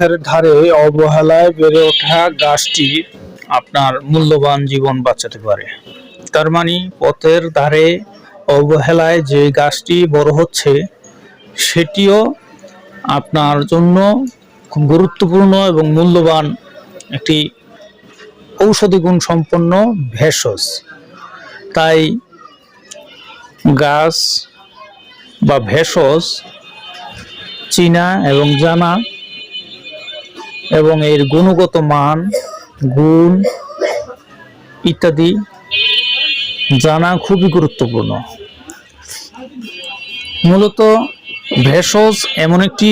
এর ধারে অবহেলায় বেড়ে ওঠা গাছটি আপনার মূল্যবান জীবন বাঁচাতে পারে। তার মানে পথের ধারে অবহেলায় যে গাছটি বড় হচ্ছে সেটিও আপনার জন্য খুব গুরুত্বপূর্ণ এবং মূল্যবান একটি ঔষধি গুণ সম্পন্ন ভেষজ। তাই গাছ বা ভেষজ চিনা এবং জানা এবং এর গুণগত মান, গুণ ইত্যাদি জানা খুবই গুরুত্বপূর্ণ। মূলত ভেষজ এমন একটি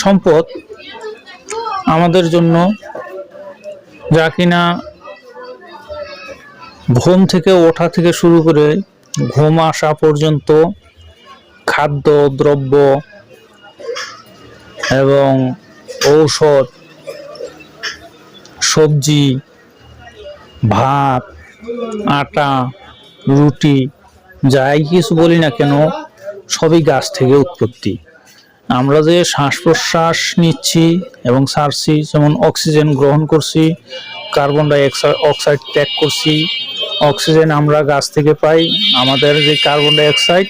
সম্পদ আমাদের জন্য যা কিনা ঘুম থেকে ওঠা থেকে শুরু করে ঘুম আসা পর্যন্ত খাদ্য দ্রব্য এবং ঔষধ, সবজি, ভাত, আটা, রুটি যাই কিছু বলি না কেন সবই গাছ থেকে উৎপত্তি। আমরা যে শ্বাস প্রশ্বাস নিচ্ছি এবং ছাড়ছি, যেমন অক্সিজেন গ্রহণ করছি, কার্বন ডাই অক্সাইড ত্যাগ করছি, অক্সিজেন আমরা গাছ থেকে পাই, আমাদের যে কার্বন ডাই অক্সাইড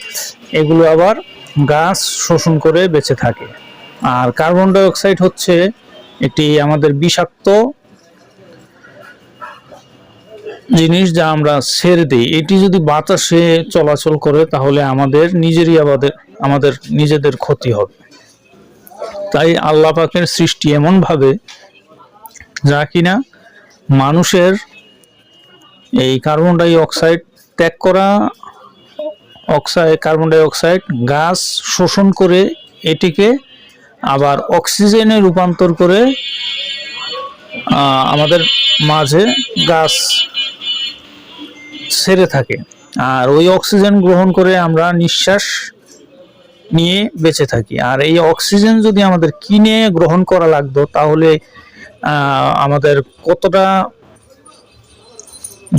এগুলো আবার গাছ শোষণ করে বেঁচে থাকে। আর কার্বন ডাই অক্সাইড হচ্ছে একটি আমাদের বিষাক্ত জিনিস যা আমরা ছেড়ে দিই। এটি যদি বাতাসে চলাচল করে তাহলে আমাদের নিজেদের ক্ষতি হবে। তাই আল্লাহ পাকের সৃষ্টি এমন ভাবে যা কিনা মানুষের এই কার্বন ডাই অক্সাইড ত্যাগ করা কার্বন ডাই অক্সাইড গাছ শোষণ করে এটিকে আবার অক্সিজেনে রূপান্তর করে আমাদের মাঝে গাছ ছেড়ে থাকে। আর ওই অক্সিজেন গ্রহণ করে আমরা নিঃশ্বাস নিয়ে বেঁচে থাকি। আর এই অক্সিজেন যদি আমাদের কিনে গ্রহণ করা লাগতো তাহলে আমাদের কতটা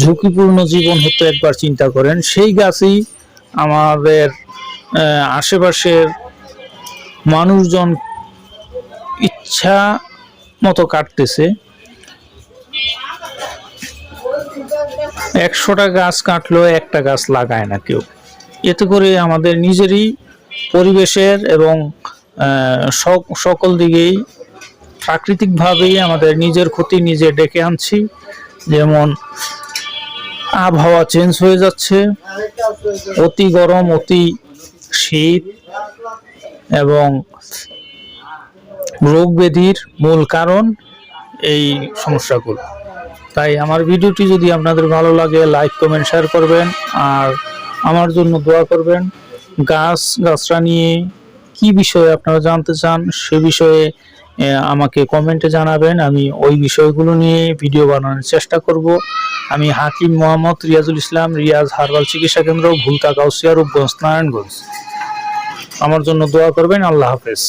ঝুঁকিপূর্ণ জীবন হতো একবার চিন্তা করেন। সেই গাছই আমাদের আশেপাশের মানুষজন ইচ্ছা মতো কাটতেছে। 100টা গাছ কাটলেও একটা গাছ লাগায় না কেউ। এতে করে আমাদের নিজেরই পরিবেশের এবং সকল দিকেই প্রাকৃতিকভাবেই আমাদের নিজের ক্ষতি নিজে ডেকে আনছি। যেমন আবহাওয়া চেঞ্জ হয়ে যাচ্ছে, অতি গরম, অতি শীত এবং রোগ ব্যাধির মূল কারণ এই সমস্যাগুলো। তাই আমার ভিডিওটি যদি আপনাদের ভালো লাগে লাইক কমেন্ট শেয়ার করবেন আর আমার জন্য দোয়া করবেন। গাছরা নিয়ে কি বিষয়ে আপনারা জানতে চান সে বিষয়ে আমাকে কমেন্টে জানাবেন। আমি ওই বিষয়গুলো নিয়ে ভিডিও বানানোর চেষ্টা করব। আমি হাকিম মোহাম্মদ রিয়াজুল ইসলাম, রিয়াজ হারবাল চিকিৎসা কেন্দ্র, ভুলতা, গাউসিয়া, রূপগঞ্জ, নারায়ণগঞ্জ। আমার জন্য দোয়া করবেন। আল্লাহ হাফেজ।